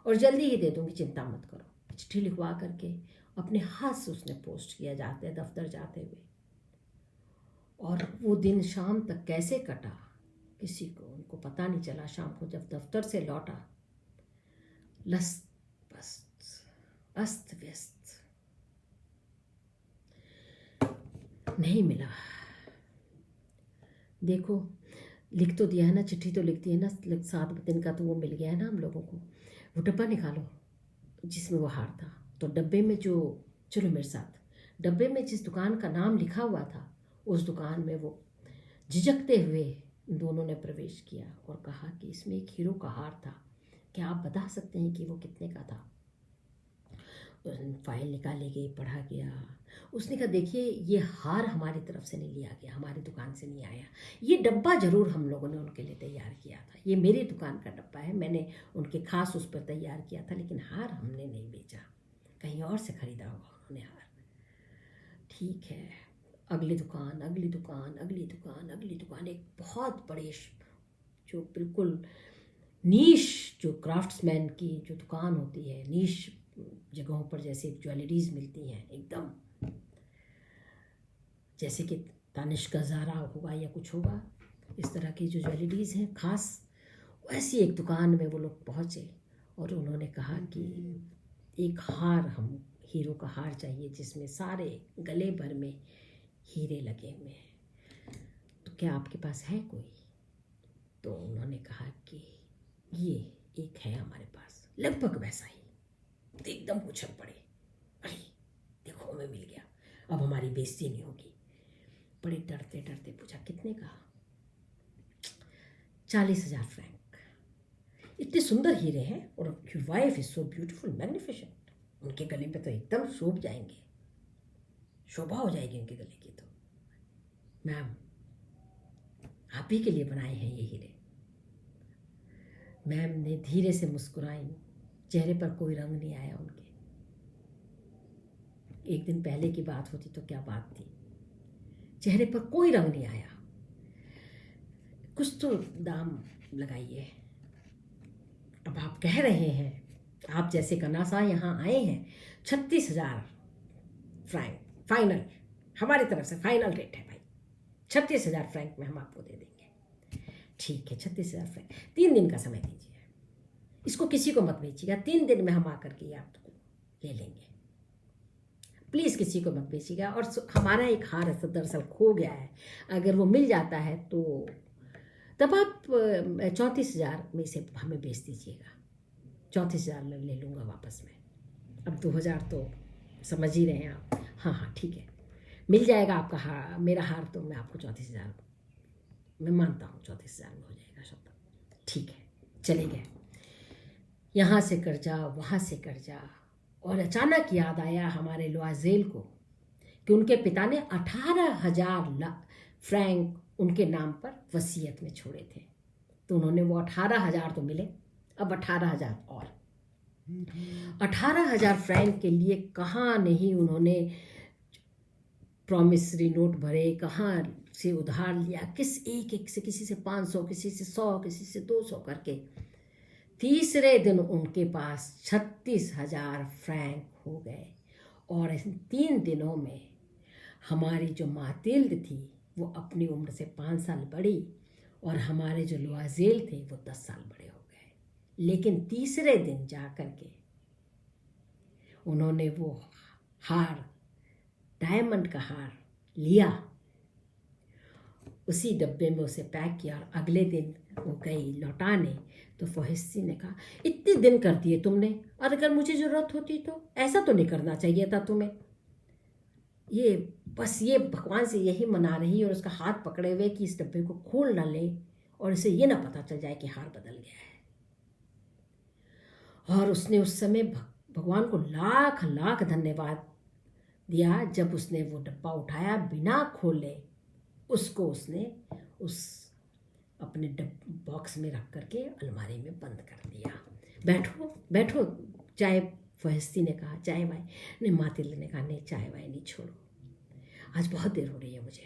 और जल्दी ही दे दूँगी, चिंता मत करो। चिट्ठी लिखवा करके अपने हाथ से उसने पोस्ट किया जाते दफ्तर जाते हुए। और वो दिन शाम तक कैसे कटा किसी को उनको पता नहीं चला। शाम को जब दफ्तर से लौटा, अस्त व्यस्त, नहीं मिला। देखो लिख तो दिया है ना, चिट्ठी तो लिख दी है ना, 7 दिन का तो वो मिल गया है ना हम लोगों को। वो डब्बा निकालो जिसमें वो हार था। तो डब्बे में जो, चलो मेरे साथ, डब्बे में जिस दुकान का नाम लिखा हुआ था उस दुकान में वो झिझकते हुए दोनों ने प्रवेश किया और कहा कि इसमें एक हीरो का हार था, क्या आप बता सकते हैं कि वो कितने का था? फाइल निकाली गई, पढ़ा गया। उसने कहा देखिए ये हार हमारी तरफ से नहीं लिया गया, हमारी दुकान से नहीं आया, ये डब्बा ज़रूर हम लोगों ने उनके लिए तैयार किया था, ये मेरी दुकान का डब्बा है, मैंने उनके खास उस पर तैयार किया था, लेकिन हार हमने नहीं बेचा, कहीं और से ख़रीदा होगा उन्होंने हार। ठीक है, अगली दुकान, अगली दुकान, अगली दुकान, अगली दुकान, एक बहुत बड़े जो बिल्कुल नीश, जो क्राफ्ट्समैन की जो दुकान होती है, नीश जगहों पर जैसे ज्वेलरीज मिलती हैं एकदम, जैसे कि तानिश का ज़ारा होगा या कुछ होगा, इस तरह की जो ज्वेलरीज हैं खास, वैसी एक दुकान में वो लोग पहुँचे और उन्होंने कहा कि एक हार, हम हीरो का हार चाहिए जिसमें सारे गले भर में हीरे लगे हुए हैं, तो क्या आपके पास है कोई? तो उन्होंने कहा कि ये एक है हमारे पास, लगभग वैसा ही। तो एकदम उछल पड़े, अरे देखो हमें मिल गया, अब हमारी बेइज्जती नहीं होगी। बड़े डरते डरते पूछा कितने का? 40,000 फ्रैंक। इतने सुंदर हीरे हैं और your wife is so beautiful magnificent, उनके गले पे तो एकदम शोभ जाएंगे, शोभा हो जाएगी उनके गले की। तो मैम आप ही के लिए बनाए हैं ये हीरे। मैम ने धीरे से मुस्कुराई, चेहरे पर कोई रंग नहीं आया उनके। एक दिन पहले की बात होती तो क्या बात थी, चेहरे पर कोई रंग नहीं आया। कुछ तो दाम लगाइए, अब आप कह रहे हैं, आप जैसे कनासा यहाँ आए हैं, 36,000 फ्रैंक फाइनल, हमारी तरफ से फाइनल रेट है भाई, 36,000 फ्रैंक में हम आपको दे देंगे। ठीक है, 36,000 फ्रैंक, 3 दिन का समय दीजिए, इसको किसी को मत बेचिएगा, 3 दिन में हम आकर के आपको ले लेंगे, प्लीज़ किसी को मत बेचिएगा। और हमारा एक हार दरअसल खो गया है, अगर वो मिल जाता है तो तब आप 34,000 में इसे हमें बेच दीजिएगा, 34,000 में ले लूँगा वापस में। अब 2,000 तो समझ ही रहे हैं आप। हाँ हाँ ठीक है, मिल जाएगा आपका हार, मेरा हार तो मैं आपको 34,000 मैं मानता हूँ, 34,000 में हो जाएगा शब्द। ठीक है, चले गए, यहाँ से कर्जा वहाँ से कर्जा, और अचानक याद आया हमारे लुआज़ेल को कि उनके पिता ने 18,000 फ्रैंक उनके नाम पर वसीयत में छोड़े थे। तो उन्होंने वो 18,000 तो मिले, अब 18,000 और 18,000 फ्रैंक के लिए कहाँ नहीं उन्होंने प्रॉमिसरी नोट भरे, कहाँ से उधार लिया, एक से किसी से 500, किसी से 100, किसी से 200 करके तीसरे दिन उनके पास 36,000 फ्रैंक हो गए। और इन 3 दिनों में हमारी जो मातिल्द थी वो अपनी उम्र से 5 साल बड़ी, और हमारे जो लुआज़ेल थे वो 10 साल बड़े हो गए। लेकिन तीसरे दिन जा कर के उन्होंने वो हार, डायमंड का हार लिया, उसी डब्बे में उसे पैक किया, और अगले दिन वो गई लौटाने। तो फ़ोहिस्सी ने कहा इतने दिन कर दिए तुमने, और अगर मुझे ज़रूरत होती तो ऐसा तो नहीं करना चाहिए था तुम्हें। ये बस ये भगवान से यही मना रही और उसका हाथ पकड़े हुए कि इस डब्बे को खोल ना ले और इसे ये ना पता चल जाए कि हार बदल गया है। और उसने उस समय भगवान को लाख लाख धन्यवाद दिया जब उसने वो डब्बा उठाया बिना खोले, उसको उसने उस अपने बॉक्स में रख करके अलमारी में बंद कर दिया। बैठो बैठो, चाय, फ़ोहिस्सी ने कहा, चाय वाय ने, मातिल्द ने कहा नहीं चाय वाय नहीं, छोड़ो, आज बहुत देर हो रही है मुझे।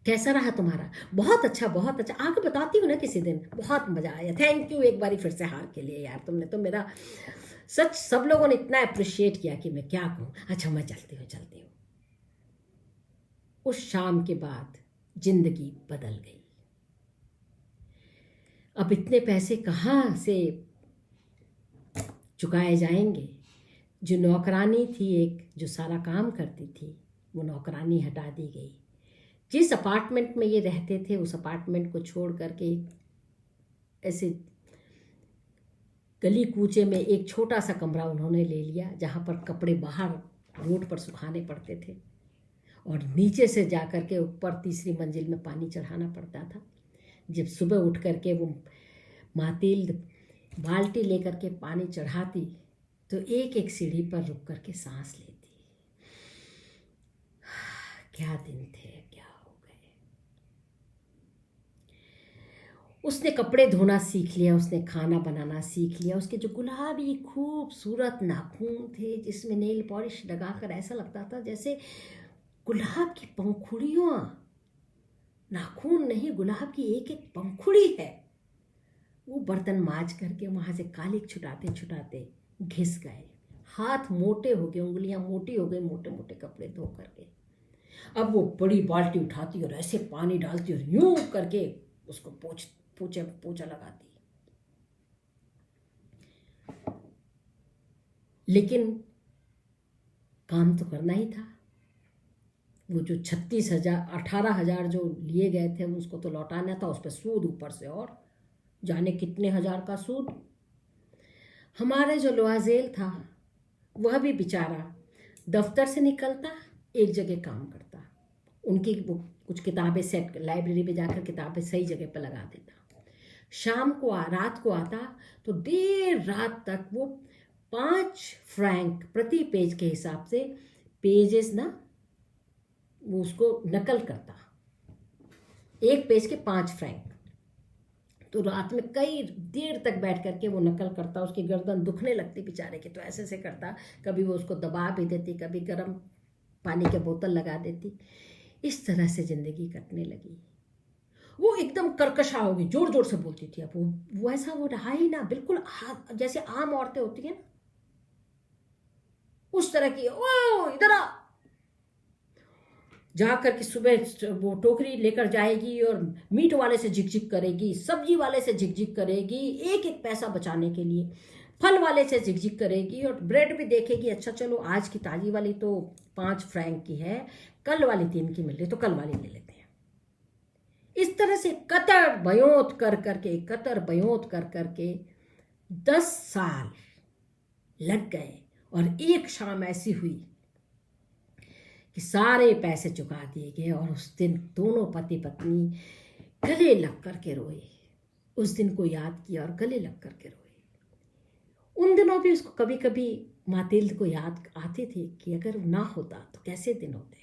कैसा रहा तुम्हारा? बहुत अच्छा बहुत अच्छा, आगे बताती हूँ ना किसी दिन, बहुत मज़ा आया, थैंक यू एक बारी फिर से हार के लिए यार, तुमने तो मेरा सच, सब लोगों ने इतना अप्रिशिएट किया कि मैं क्या कहूँ। अच्छा मैं चलती हूँ। उस शाम के बाद जिंदगी बदल गई। अब इतने पैसे कहाँ से चुकाए जाएंगे? जो नौकरानी थी एक, जो सारा काम करती थी, वो नौकरानी हटा दी गई। जिस अपार्टमेंट में ये रहते थे उस अपार्टमेंट को छोड़ करके ऐसे गली कूचे में एक छोटा सा कमरा उन्होंने ले लिया, जहाँ पर कपड़े बाहर रोड पर सुखाने पड़ते थे, और नीचे से जा कर के ऊपर तीसरी मंजिल में पानी चढ़ाना पड़ता था। जब सुबह उठ करके वो मातिल्द बाल्टी लेकर के पानी चढ़ाती तो एक एक सीढ़ी पर रुक करके सांस लेती। क्या दिन थे, क्या हो गए। उसने कपड़े धोना सीख लिया, उसने खाना बनाना सीख लिया। उसके जो गुलाबी खूबसूरत नाखून थे जिसमें नेल पॉलिश लगाकर ऐसा लगता था जैसे गुलाब की पंखुड़ियों, नाखून नहीं, गुलाब की एक एक पंखुड़ी है। वो बर्तन माज करके वहाँ से कालिक छुटाते छुटाते घिस गए। हाथ मोटे हो गए, उंगलियां मोटी हो गई, मोटे मोटे कपड़े धो करके। अब वो बड़ी बाल्टी उठाती और ऐसे पानी डालती और यूं करके उसको पोछा लगाती। लेकिन काम तो करना ही था। वो जो 18,000 जो लिए गए थे उसको तो लौटाना था, उस पर सूद ऊपर से और जाने कितने हजार का सूद। हमारे जो लुआजेल था वह भी बेचारा दफ्तर से निकलता, एक जगह काम करता, उनकी वो कुछ किताबें सेट, लाइब्रेरी में जाकर किताबें सही जगह पर लगा देता। शाम को रात को आता तो देर रात तक वो 5 फ्रैंक प्रति पेज के हिसाब से, पेजेस ना, वो उसको नकल करता, एक पेज के 5 फ्रैंक। तो रात में कई देर तक बैठ करके वो नकल करता। उसकी गर्दन दुखने लगती बेचारे की, तो ऐसे ऐसे करता। कभी वो उसको दबा भी देती, कभी गर्म पानी के बोतल लगा देती। इस तरह से जिंदगी कटने लगी। वो एकदम कर्कशा हो गई, जोर जोर से बोलती थी। अब वो ऐसा वो रहा ही ना, बिल्कुल जैसे आम औरतें होती हैं ना उस तरह की। ओ इधर आ, जाकर के सुबह वो टोकरी लेकर जाएगी और मीट वाले से झिकझिक करेगी, सब्जी वाले से झिकझिक करेगी, एक एक पैसा बचाने के लिए। फल वाले से झिकझिक करेगी और ब्रेड भी देखेगी, अच्छा चलो आज की ताजी वाली तो 5 फ्रैंक की है, कल वाली 3 की मिल रही तो कल वाली ले लेते हैं। इस तरह से कतर बयोत कर करके 10 साल लग गए। और एक शाम ऐसी हुई कि सारे पैसे चुका दिए गए और उस दिन दोनों पति पत्नी गले लग करके रोए। उस दिन को याद किया और गले लग करके रोए। उन दिनों भी उसको कभी कभी मातिल्द को याद आते थे कि अगर ना होता तो कैसे दिन होते।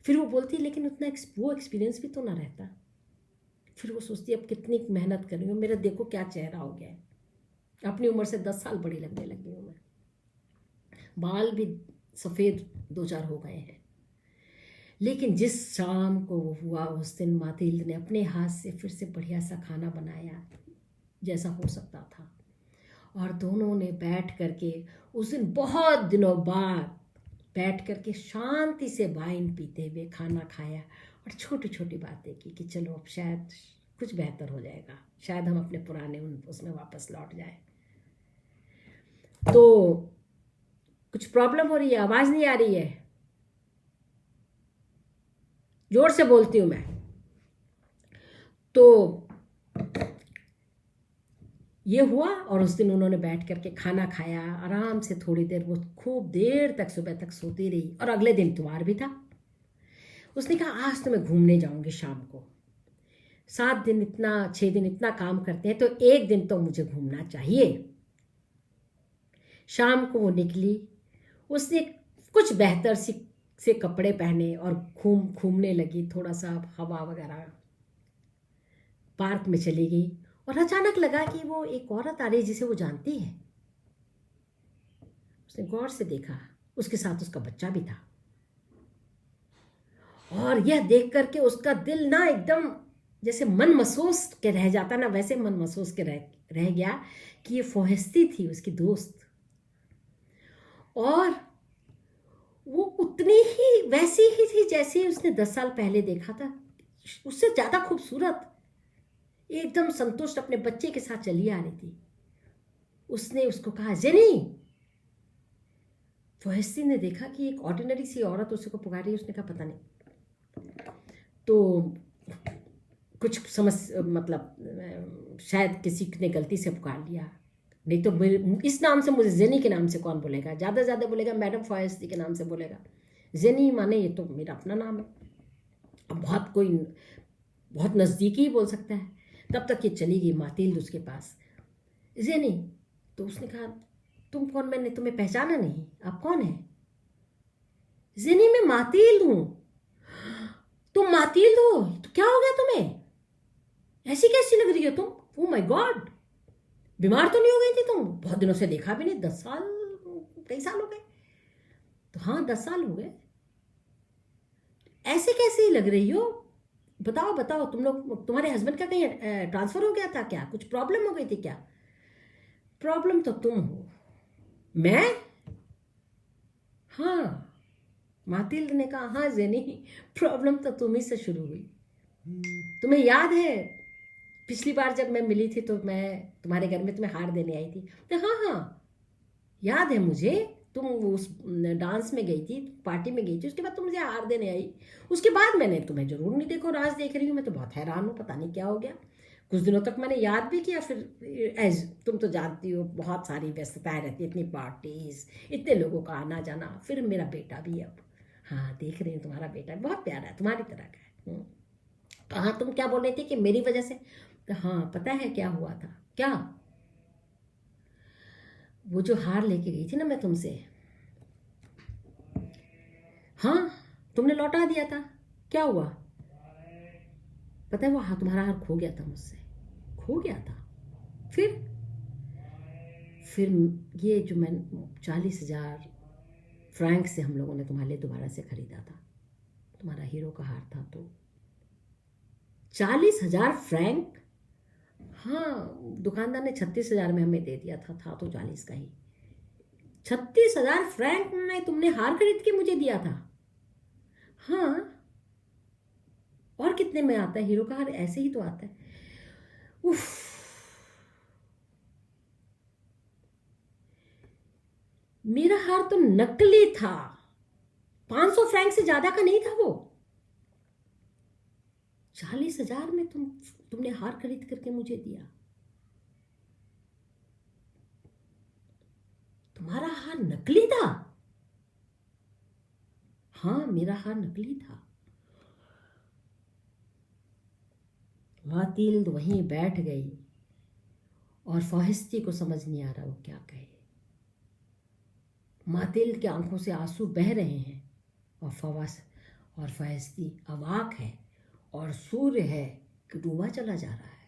फिर वो बोलती लेकिन उतना वो एक्सपीरियंस भी तो ना रहता। फिर वो सोचती अब कितनी मेहनत कर रही हूँ, मेरा देखो क्या चेहरा हो गया है, अपनी उम्र से 10 साल बड़ी लगने लगी हूँ मैं, बाल भी सफ़ेद 2-4 हो गए हैं। लेकिन जिस शाम को हुआ उस दिन मातिल्द ने अपने हाथ से फिर से बढ़िया सा खाना बनाया जैसा हो सकता था, और दोनों ने बैठ करके उस दिन बहुत दिनों बाद बैठ करके शांति से वाइन पीते हुए खाना खाया और छोटी छोटी बातें की कि चलो अब शायद कुछ बेहतर हो जाएगा, शायद हम अपने पुराने उसमें वापस लौट जाए। तो कुछ प्रॉब्लम हो रही है, आवाज़ नहीं आ रही है, जोर से बोलती हूँ मैं। तो ये हुआ और उस दिन उन्होंने बैठ करके खाना खाया आराम से, थोड़ी देर वो खूब देर तक सुबह तक सोती रही। और अगले दिन त्योहार भी था। उसने कहा आज तो मैं घूमने जाऊंगी शाम को, 6 दिन इतना काम करते हैं तो एक दिन तो मुझे घूमना चाहिए। शाम को वो निकली, उसने कुछ बेहतर से कपड़े पहने और घूमने लगी, थोड़ा सा हवा वगैरह, पार्क में चली गई। और अचानक लगा कि वो एक औरत आ रही है जिसे वो जानती है। उसने गौर से देखा, उसके साथ उसका बच्चा भी था। और यह देख करके उसका दिल ना एकदम जैसे मन महसूस के रह जाता ना, वैसे मन महसूस के रह गया कि ये फोहस्ती थी उसकी दोस्त। और वो उतनी ही वैसी ही थी जैसे उसने 10 साल पहले देखा था, उससे ज़्यादा खूबसूरत, एकदम संतुष्ट अपने बच्चे के साथ चली आ रही थी। उसने उसको कहा जेनी। फोहस्ती ने देखा कि एक ऑर्डिनरी सी औरत उसको पुकार रही है। उसने कहा पता नहीं, तो कुछ मतलब शायद किसी ने गलती से पुकार लिया, नहीं तो इस नाम से मुझे जेनी के नाम से कौन बोलेगा, ज़्यादा से ज़्यादा बोलेगा मैडम फोहस्ती के नाम से बोलेगा। जेनी माने ये तो मेरा अपना नाम है, अब बहुत नज़दीकी ही बोल सकता है। तब तक ये चली गई मातिल्द उसके पास, जेनी। तो उसने कहा तुम कौन? मैंने तुम्हें पहचाना नहीं, आप कौन है? जेनी मैं मातिल हूं। तुम मातिल हो? तो क्या हो गया तुम्हें? ऐसी कैसी लग रही हो तुम? ओ माय गॉड, बीमार तो नहीं हो गई थी तुम? बहुत दिनों से देखा भी नहीं, 10 साल, कई साल हो गए। तो हाँ, 10 साल हो गए। ऐसे कैसे लग रही हो? बताओ बताओ, तुम लोग, तुम्हारे हस्बैंड का कहीं ट्रांसफर हो गया था क्या? कुछ प्रॉब्लम हो गई थी क्या? प्रॉब्लम तो तुम हो। मैं? हाँ, मातिल ने कहा, हाँ जेनी, प्रॉब्लम तो तुम ही से शुरू हुई। तुम्हें याद है पिछली बार जब मैं मिली थी तो मैं तुम्हारे घर में तुम्हें हार देने आई थी? तो हाँ हाँ, याद है मुझे। तुम उस डांस में गई थी, पार्टी में गई थी, उसके बाद तुम मुझे हार देने आई। उसके बाद मैंने तुम्हें जरूर नहीं देखो, राज देख रही हूँ। मैं तो बहुत हैरान हूँ, पता नहीं क्या हो गया। कुछ दिनों तक मैंने याद भी किया, फिर एज तुम तो जानती हो, बहुत सारी व्यस्तताएं रहती है, इतनी पार्टीज, इतने लोगों का आना जाना। फिर मेरा बेटा भी अब, हाँ देख रही हूँ, तुम्हारा बेटा बहुत प्यारा है, तुम्हारी तरह का है। तो हाँ, तुम क्या बोल रही थी कि मेरी वजह से? तो हाँ, पता है क्या हुआ था? क्या? वो जो हार लेके गई थी ना मैं तुमसे, हाँ, तुमने लौटा दिया था। क्या हुआ? पता है वो तुम्हारा हार खो गया था मुझसे, खो गया था। फिर फिर ये जो मैं 40,000 फ्रैंक से हम लोगों ने तुम्हारे लिए दोबारा से खरीदा था, तुम्हारा हीरो का हार था। तो 40,000 फ्रैंक? हाँ, दुकानदार ने 36,000 में हमें दे दिया था तो 40 का ही। 36,000 फ्रैंक में तुमने हार खरीद के मुझे दिया था? हाँ, और कितने में आता है हीरो का हार? ऐसे ही तो आता है। उफ, मेरा हार तो नकली था, 500 फ्रैंक से ज्यादा का नहीं था वो। 40,000 में तुमने हार खरीद करके मुझे दिया। तुम्हारा हार नकली था? हाँ, मेरा हार नकली था। मातिल्द वहीं बैठ गई और फौहिस्ती को समझ नहीं आ रहा वो क्या कहे। मातिल्द के आंखों से आंसू बह रहे हैं और फौहिस्ती अवाक है और सूर्य है कि डूबा चला जा रहा है।